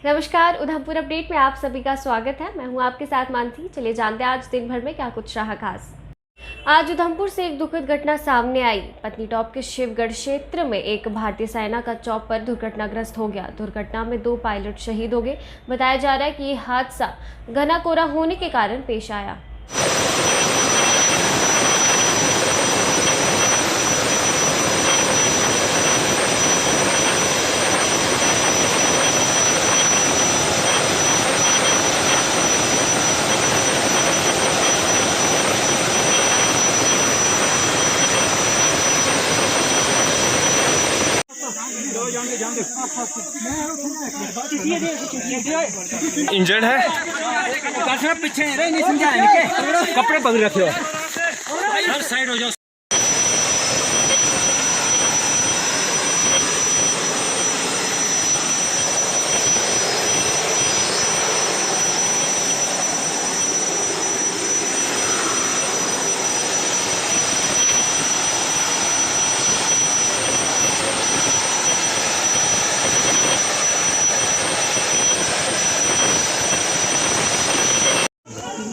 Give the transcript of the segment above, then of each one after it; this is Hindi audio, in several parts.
नमस्कार, उधमपुर अपडेट में आप सभी का स्वागत है। मैं हूं आपके साथ मानसी। चलिए जानते हैं आज दिन भर में क्या कुछ रहा खास। आज उधमपुर से एक दुखद घटना सामने आई। पत्नी टॉप के शिवगढ़ क्षेत्र में एक भारतीय सेना का चॉपर दुर्घटनाग्रस्त हो गया। दुर्घटना में 2 पायलट शहीद हो गए। बताया जा रहा है कि ये हादसा घना कोहरा होने के कारण पेश आया। इंजर्ड है पीछे नहीं समझाएंगे कपड़े पकड़ रखे हो हर साइड हो जाओ।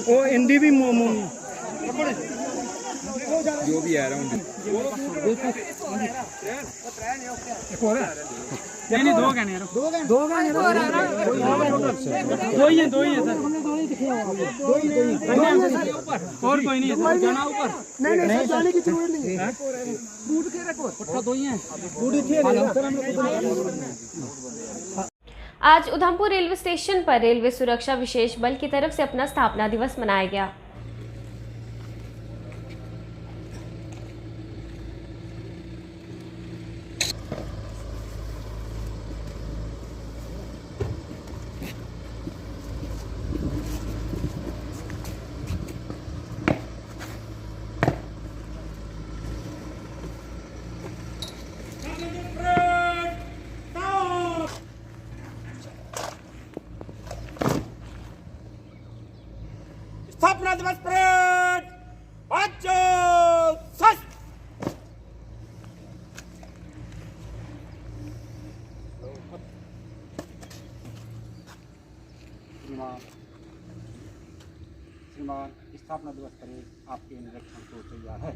वो हिंदी भी जो भी आ रहा हूँ नहीं दो गए दो ही है सर और कोई नहीं है जाना ऊपर नहीं जाने की जरूरत नहीं है। बूट के रखो दो ही हैं आज उधमपुर रेलवे स्टेशन पर रेलवे सुरक्षा विशेष बल की तरफ से अपना स्थापना दिवस मनाया गया। स्थापना दिवस परेड श्रीमान स्थापना दिवस परेड आपके निरीक्षण को तैयार है।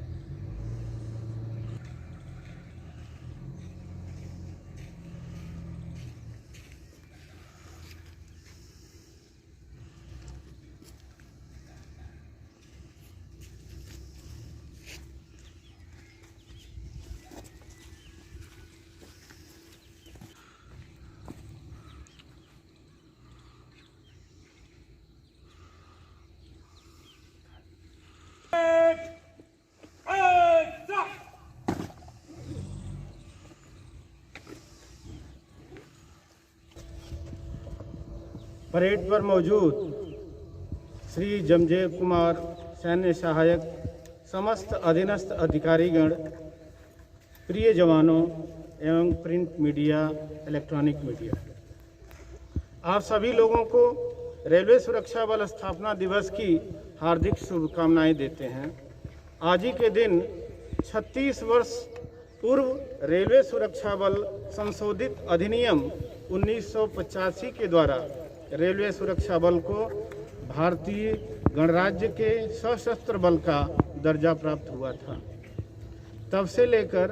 परेड पर मौजूद श्री जमजेब कुमार सैन्य सहायक, समस्त अधीनस्थ अधिकारीगण, प्रिय जवानों एवं प्रिंट मीडिया, इलेक्ट्रॉनिक मीडिया, आप सभी लोगों को रेलवे सुरक्षा बल स्थापना दिवस की हार्दिक शुभकामनाएं देते हैं। आज ही के दिन 36 वर्ष पूर्व रेलवे सुरक्षा बल संशोधित अधिनियम 1985 के द्वारा रेलवे सुरक्षा बल को भारतीय गणराज्य के सशस्त्र बल का दर्जा प्राप्त हुआ था। तब से लेकर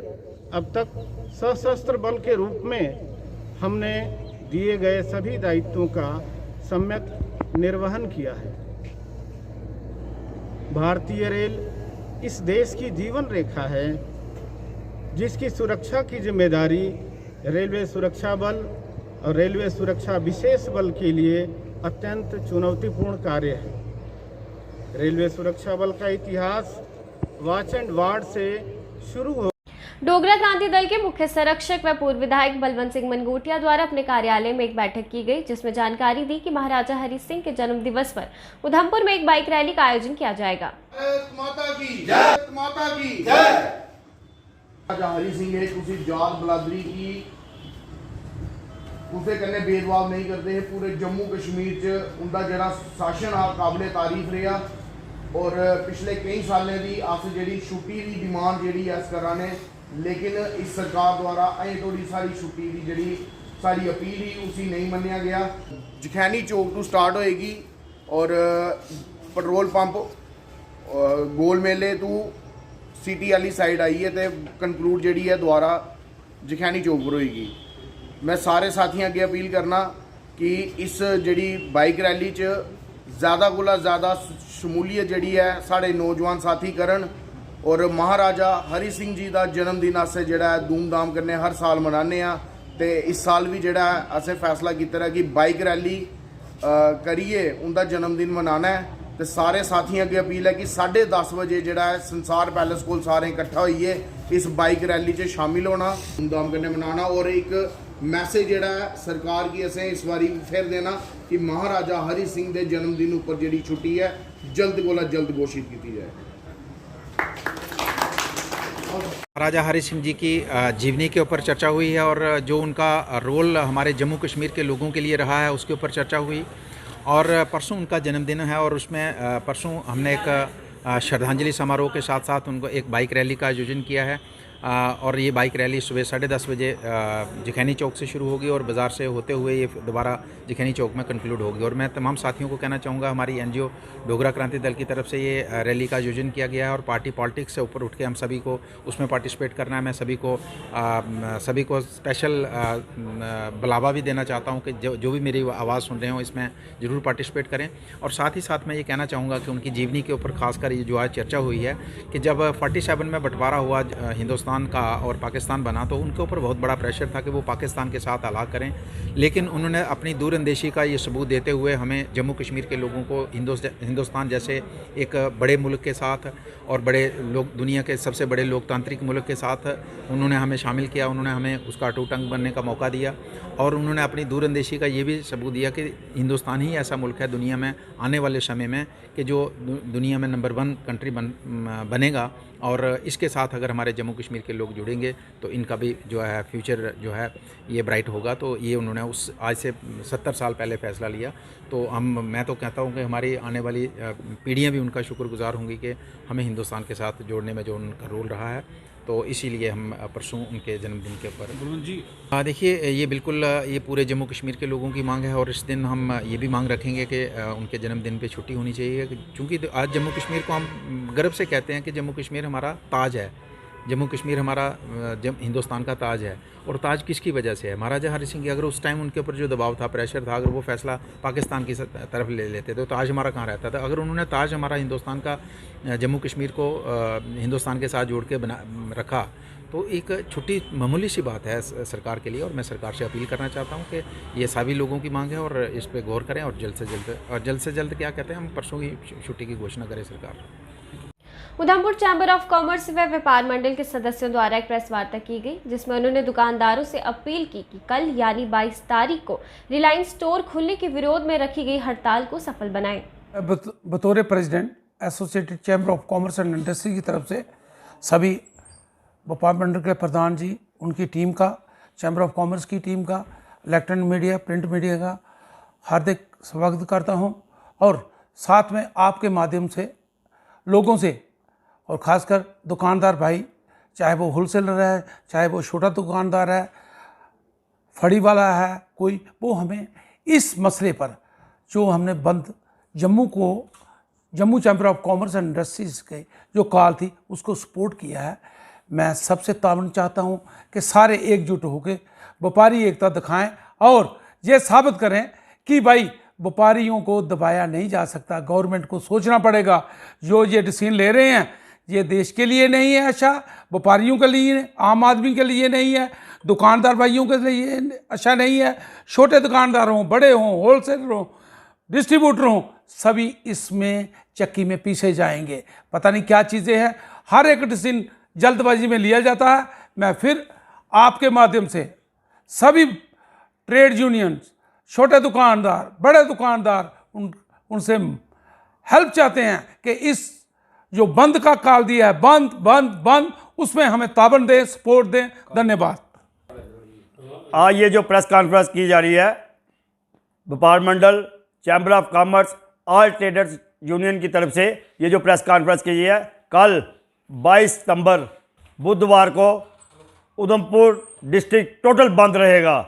अब तक सशस्त्र बल के रूप में हमने दिए गए सभी दायित्वों का सम्यक निर्वहन किया है। भारतीय रेल इस देश की जीवन रेखा है, जिसकी सुरक्षा की जिम्मेदारी रेलवे सुरक्षा बल और रेलवे सुरक्षा विशेष बल के लिए अत्यंत चुनौतीपूर्ण कार्य है। रेलवे सुरक्षा बल का इतिहास वॉच एंड वार्ड से शुरू हो। डोगरा क्रांति दल के मुख्य संरक्षक व पूर्व विधायक बलवंत सिंह मनगोटिया द्वारा अपने कार्यालय में एक बैठक की गई, जिसमें जानकारी दी कि महाराजा हरि सिंह के जन्म दिवस पर उधमपुर में एक बाइक रैली का आयोजन किया जाएगा। माता की जय, माता की जय। महाराजा हरि सिंह एक उसी जात बलादरी की उसके कन्ने भेदभाव नहीं करते हैं। पूरे जम्मू कश्मीर च उनका जरा शासन आ काबिले तारीफ रहा और पिछले कई सालों की अस जी छुट्टी की डिमांड जी अस करा ने, लेकिन इस सरकार द्वारा अजें थोड़ी सारी छुट्टी की जी सारी अपील ही उसी नहीं मन्निया गया। जखैनी चौक तो स्टार्ट होएगी और पेट्रोल पंप गोल मेले तो सिटी वाली साइड आई है तो कंक्लूड जी है दोबारा जखैनी चौक पर होएगी। मैं सारे साथियों अगे अपील करना कि इस जी बाइक रैली ज़्यादा को ज़्यादा शमूलीयत जी है साढ़े नौजवान साथी करन और महाराजा हरि सिंह जी का जन्मदिन अस जोड़ा धूमधाम करने हर साल मनाने तो इस साल भी जोड़ा असें फैसला किया कि बाइक रैली करिए उनका जन्मदिन मनाना है। तो सारे साथियों अगे अपील है कि 10:30 बजे जोड़ा संसार पैलेस को सारे इकट्ठा होइए इस बाइक रैली शामिल होना धूमधाम करने मनाना। और एक मैसेज जोड़ा सरकार की असें इस बारी फिर देना कि महाराजा हरि सिंह के जन्मदिन पर जी छुट्टी है जल्द को जल्द घोषित की जाए। महाराजा हरि सिंह जी की जीवनी के ऊपर चर्चा हुई है और जो उनका रोल हमारे जम्मू कश्मीर के लोगों के लिए रहा है उसके ऊपर चर्चा हुई। और परसों उनका जन्मदिन है और उसमें परसों हमने एक श्रद्धांजलि समारोह के साथ साथ उनको एक बाइक रैली का आयोजन किया है और ये बाइक रैली सुबह 10:30 बजे जखैनी चौक से शुरू होगी और बाज़ार से होते हुए ये दोबारा जखैनी चौक में कंक्लूड होगी। और मैं तमाम साथियों को कहना चाहूँगा हमारी एनजीओ डोगरा क्रांति दल की तरफ से ये रैली का आयोजन किया गया है और पार्टी पॉलिटिक्स से ऊपर उठ के हम सभी को उसमें पार्टिसिपेट करना है। मैं सभी को स्पेशल बुलावा भी देना चाहता हूँ कि जो भी मेरी आवाज़ सुन रहे हो इसमें ज़रूर पार्टिसिपेट करें। और साथ ही साथ मैं ये कहना चाहूँगा कि उनकी जीवनी के ऊपर खासकर ये जो आज चर्चा हुई है कि जब 47 में बंटवारा हुआ हिंदुस्तान का और पाकिस्तान बना तो उनके ऊपर बहुत बड़ा प्रेशर था कि वो पाकिस्तान के साथ अलग करें, लेकिन उन्होंने अपनी दूरअंदेशी का ये सबूत देते हुए हमें जम्मू कश्मीर के लोगों को हिंदुस्तान जैसे एक बड़े मुल्क के साथ और बड़े लोग दुनिया के सबसे बड़े लोकतांत्रिक मुल्क के साथ उन्होंने हमें शामिल किया। उन्होंने हमें उसका अटूट अंग बनने का मौका दिया और उन्होंने अपनी दूरअंदेशी का ये भी सबूत दिया कि हिंदुस्तान ही ऐसा मुल्क है दुनिया में आने वाले समय में कि जो दुनिया में नंबर 1 कंट्री बनेगा। और इसके साथ अगर हमारे जम्मू कश्मीर के लोग जुड़ेंगे तो इनका भी जो है फ्यूचर जो है ये ब्राइट होगा। तो ये उन्होंने उस आज से 70 साल पहले फ़ैसला लिया। तो मैं तो कहता हूँ कि हमारी आने वाली पीढ़ियाँ भी उनका शुक्रगुजार होंगी कि हमें हिंदुस्तान के साथ जोड़ने में जो उनका रोल रहा है। तो इसीलिए हम परसों उनके जन्मदिन के ऊपर देखिए ये बिल्कुल ये पूरे जम्मू कश्मीर के लोगों की मांग है और इस दिन हम ये भी मांग रखेंगे कि उनके जन्मदिन पे छुट्टी होनी चाहिए क्योंकि आज जम्मू कश्मीर को हम गर्व से कहते हैं कि जम्मू कश्मीर हमारा ताज है। जम्मू कश्मीर हमारा हिंदुस्तान का ताज है और ताज किसकी वजह से है? महाराजा हरि सिंह की। अगर उस टाइम उनके ऊपर जो दबाव था, प्रेशर था, अगर वो फैसला पाकिस्तान की तरफ ले लेते तो ताज हमारा कहाँ रहता था? अगर उन्होंने ताज हमारा हिंदुस्तान का जम्मू कश्मीर को हिंदुस्तान के साथ जोड़ के रखा तो एक छोटी मामूली सी बात है सरकार के लिए। और मैं सरकार से अपील करना चाहता हूँ कि ये सभी लोगों की मांग है और इस पर गौर करें और जल्द से जल्द क्या कहते हैं हम परसों की छुट्टी की घोषणा करें सरकार। उधमपुर चैम्बर ऑफ कॉमर्स व व्यापार मंडल के सदस्यों द्वारा एक प्रेस वार्ता की गई जिसमें उन्होंने दुकानदारों से अपील की कि कल यानी 22 तारीख को रिलायंस स्टोर खुलने के विरोध में रखी गई हड़ताल को सफल बनाएं। बतौर president associated chamber of commerce and industry की तरफ से सभी व्यापार मंडल के प्रधान जी, उनकी टीम का, चैम्बर ऑफ कॉमर्स की टीम का, इलेक्ट्रॉनिक मीडिया, प्रिंट मीडिया का हार्दिक स्वागत करता हूं और साथ में आपके माध्यम से लोगों से और ख़ासकर दुकानदार भाई, चाहे वो होलसेलर है, चाहे वो छोटा दुकानदार है, फड़ी वाला है कोई, वो हमें इस मसले पर जो हमने बंद Jammu chamber of commerce and industries के जो कॉल थी उसको सपोर्ट किया है। मैं सबसे तावन चाहता हूँ कि सारे एकजुट होकर व्यापारी एकता दिखाएं और ये साबित करें कि भाई व्यापारियों को दबाया नहीं जा सकता। गवर्नमेंट को सोचना पड़ेगा जो ये डिसीजन ले रहे हैं ये देश के लिए नहीं है अच्छा, व्यापारियों के लिए, आम आदमी के लिए नहीं है, दुकानदार भाइयों के लिए अच्छा नहीं है। छोटे दुकानदार हों, बड़े हों, होलसेलर हों, डिस्ट्रीब्यूटर हों, सभी इसमें चक्की में पीछे जाएंगे। पता नहीं क्या चीज़ें हैं, हर एक डिसीजन जल्दबाजी में लिया जाता है। मैं फिर आपके माध्यम से सभी ट्रेड यूनियन, छोटे दुकानदार, बड़े दुकानदार, उनसे हेल्प चाहते हैं कि इस जो बंद का कॉल दिया है, बंद, उसमें हमें ताबन दें, सपोर्ट दें। धन्यवाद। आज ये जो प्रेस कॉन्फ्रेंस की जा रही है व्यापार मंडल, chamber of commerce, all traders union की तरफ से ये जो प्रेस कॉन्फ्रेंस की है, कल 22 सितंबर बुधवार को उधमपुर डिस्ट्रिक्ट टोटल बंद रहेगा।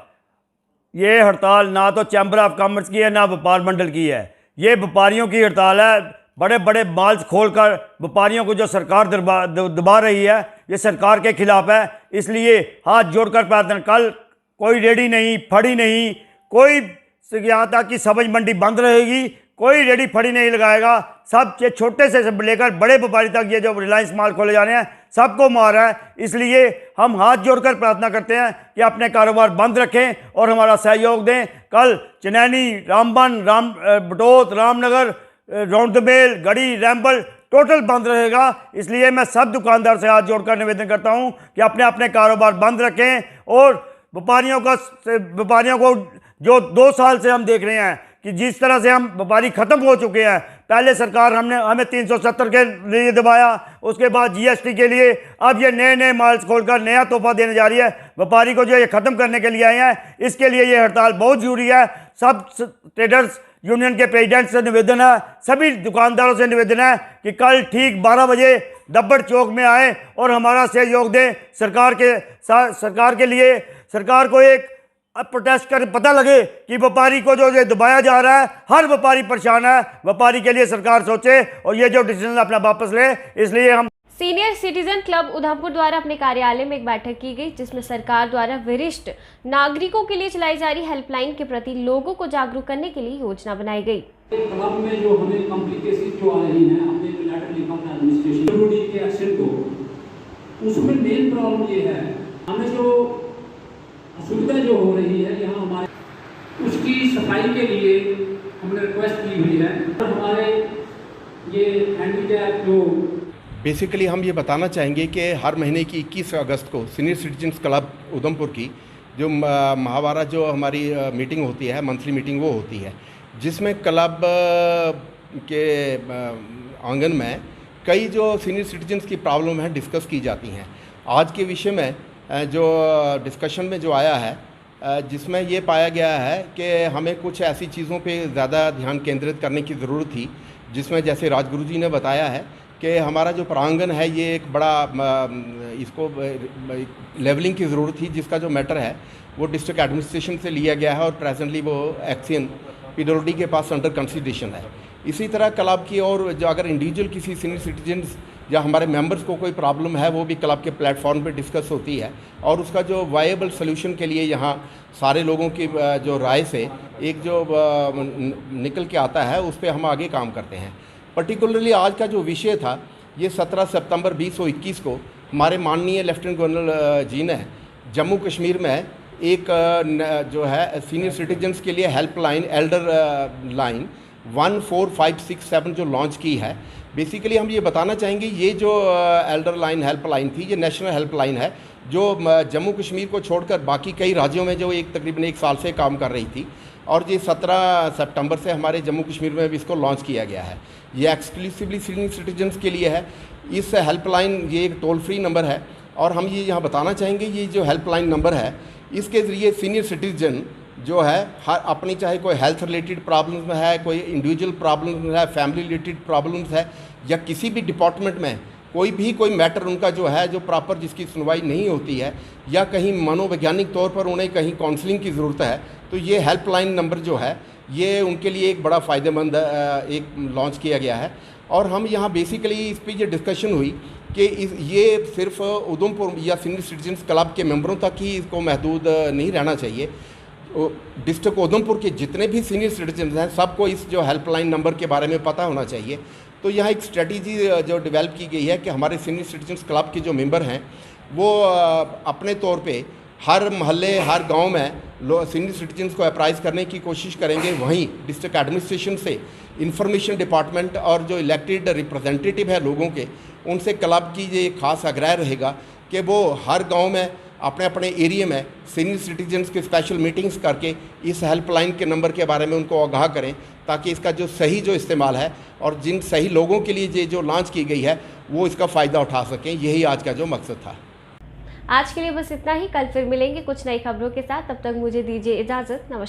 ये हड़ताल ना तो चैम्बर ऑफ कॉमर्स की है ना व्यापार मंडल की है, ये व्यापारियों की हड़ताल है। बड़े बड़े माल्स खोलकर व्यापारियों को जो सरकार दबा रही है, ये सरकार के खिलाफ है। इसलिए हाथ जोड़कर प्रार्थना, कल कोई रेडी नहीं, फड़ी नहीं, कोई यहाँ तक कि सब्ज मंडी बंद रहेगी, कोई रेडी फड़ी नहीं लगाएगा। सब छोटे से लेकर बड़े व्यापारी तक ये जो रिलायंस माल खोले जा रहे हैं सबको मार है। इसलिए हम हाथ जोड़कर प्रार्थना करते हैं कि अपने कारोबार बंद रखें और हमारा सहयोग दें। कल चनैनी, रामबन, बटोत, रामनगर, रौंदमेल, गढ़ी, रैम्बल टोटल बंद रहेगा। इसलिए मैं सब दुकानदार से हाथ जोड़कर निवेदन करता हूं कि अपने अपने कारोबार बंद रखें और व्यापारियों को जो 2 साल से हम देख रहे हैं कि जिस तरह से हम व्यापारी ख़त्म हो चुके हैं। पहले सरकार हमें 370 के लिए दबाया, उसके बाद GST के लिए, अब ये नए माल्स खोलकर नया तोहफा देने जा रही है। व्यापारी को जो ये ख़त्म करने के लिए आए हैं, इसके लिए ये हड़ताल बहुत ज़रूरी है। सब ट्रेडर्स यूनियन के प्रेसिडेंट से निवेदन है, सभी दुकानदारों से निवेदन है कि कल ठीक 12 बजे दब्बड़ चौक में आए और हमारा सहयोग दें। सरकार के लिए सरकार को एक प्रोटेस्ट कर पता लगे कि व्यापारी को जो दबाया जा रहा है, हर व्यापारी परेशान है। व्यापारी के लिए सरकार सोचे और ये जो डिसीजन अपना वापस ले। इसलिए हम सीनियर सिटीजन क्लब उधमपुर द्वारा अपने कार्यालय में एक बैठक की गई, जिसमें सरकार द्वारा वरिष्ठ नागरिकों के लिए चलाई जा रही हेल्पलाइन के प्रति लोगों को जागरूक करने के लिए योजना बनाई गई। क्लब में जो हमें कॉम्प्लिकेशन जो आ रही है, हमने एक लेटर लिखा था एडमिनिस्ट्रेशन के एक्शन को, उसमें मेन प्रॉब्लम ये है, हमें जो असुविधा जो हो रही है यहाँ हमारे, उसकी सफाई के लिए हमने रिक्वेस्ट की हुई है। और हमारे ये हैंडीकैप जो बेसिकली हम ये बताना चाहेंगे कि हर महीने की 21 अगस्त को सीनियर सिटीजन्स क्लब उधमपुर की जो माहवारा जो हमारी मीटिंग होती है, मंथली मीटिंग वो होती है, जिसमें क्लब के आंगन में कई जो सीनियर सिटीजन्स की प्रॉब्लम है डिस्कस की जाती हैं। आज के विषय में जो डिस्कशन में जो आया है, जिसमें ये पाया गया है कि हमें कुछ ऐसी चीज़ों पे ज़्यादा ध्यान केंद्रित करने की ज़रूरत थी, जिसमें जैसे राजगुरु जी ने बताया है कि हमारा जो प्रांगण है ये एक बड़ा इसको लेवलिंग की ज़रूरत थी, जिसका जो मैटर है वो डिस्ट्रिक्ट एडमिनिस्ट्रेशन से लिया गया है और प्रेजेंटली वो एक्शन PWD के पास अंडर कंसिडरेशन है। इसी तरह क्लब की और जो अगर इंडिविजुअल किसी सीनियर सिटीजन्स या हमारे मेंबर्स को कोई प्रॉब्लम है, वो भी क्लब के प्लेटफॉर्म पे डिस्कस होती है और उसका जो वायबल सोल्यूशन के लिए यहाँ सारे लोगों की जो राय से एक जो निकल के आता है, उस पर हम आगे काम करते हैं। पर्टिकुलरली आज का जो विषय था, ये 17 सितंबर 2021 को हमारे माननीय लेफ्टिनेंट गवर्नर जी ने जम्मू कश्मीर में एक जो है सीनियर सिटीजन्स के लिए हेल्पलाइन, एल्डर लाइन 14567 जो लॉन्च की है। बेसिकली हम ये बताना चाहेंगे, ये जो एल्डर लाइन हेल्पलाइन थी, ये नेशनल हेल्पलाइन है जो जम्मू कश्मीर को छोड़कर बाकी कई राज्यों में जो तकरीबन 1 साल से काम कर रही थी, और ये 17 सितंबर से हमारे जम्मू कश्मीर में भी इसको लॉन्च किया गया है। ये एक्सक्लूसिवली सीनियर सिटीजन्स के लिए है। इस हेल्पलाइन, ये एक टोल फ्री नंबर है और हम ये यहाँ बताना चाहेंगे, ये जो हेल्पलाइन नंबर है, इसके ज़रिए सीनियर सिटीजन जो है हर अपनी, चाहे कोई हेल्थ रिलेटेड प्रॉब्लम्स में है, कोई इंडिविजुअल प्रॉब्लम्स है, फैमिली रिलेटेड प्रॉब्लम्स है, या किसी भी डिपार्टमेंट में कोई मैटर उनका जो है जो प्रॉपर जिसकी सुनवाई नहीं होती है, या कहीं मनोवैज्ञानिक तौर पर उन्हें कहीं काउंसलिंग की ज़रूरत है, तो ये हेल्पलाइन नंबर जो है ये उनके लिए एक बड़ा फ़ायदेमंद एक लॉन्च किया गया है। और हम यहाँ बेसिकली इस पर ये डिस्कशन हुई कि ये सिर्फ उधमपुर या सीनियर सिटीजन्स क्लब के मेंबरों तक ही इसको महदूद नहीं रहना चाहिए। डिस्ट्रिक्ट उधमपुर के जितने भी सीनियर सिटीजन्स हैं, सबको इस जो हेल्पलाइन नंबर के बारे में पता होना चाहिए। तो यहाँ एक स्ट्रेटजी जो डेवलप की गई है कि हमारे सीनियर सिटीजन्स क्लब के जो मेंबर हैं वो अपने तौर पे हर मोहल्ले, हर गांव में सीनियर सिटीजन्स को अप्राइज करने की कोशिश करेंगे। वहीं डिस्ट्रिक्ट एडमिनिस्ट्रेशन से इंफॉर्मेशन डिपार्टमेंट और जो इलेक्टेड रिप्रेजेंटेटिव है लोगों के, उनसे क्लब की ये खास आग्रह रहेगा कि वो हर गांव में अपने अपने एरिया में सीनियर सिटीजन्स की स्पेशल मीटिंग्स करके इस हेल्पलाइन के नंबर के बारे में उनको आगाह करें, ताकि इसका जो सही जो इस्तेमाल है और जिन सही लोगों के लिए ये जो लॉन्च की गई है वो इसका फ़ायदा उठा सकें। यही आज का जो मकसद था। आज के लिए बस इतना ही। कल फिर मिलेंगे कुछ नई खबरों के साथ। तब तक मुझे दीजिए इजाज़त। नमस्कार।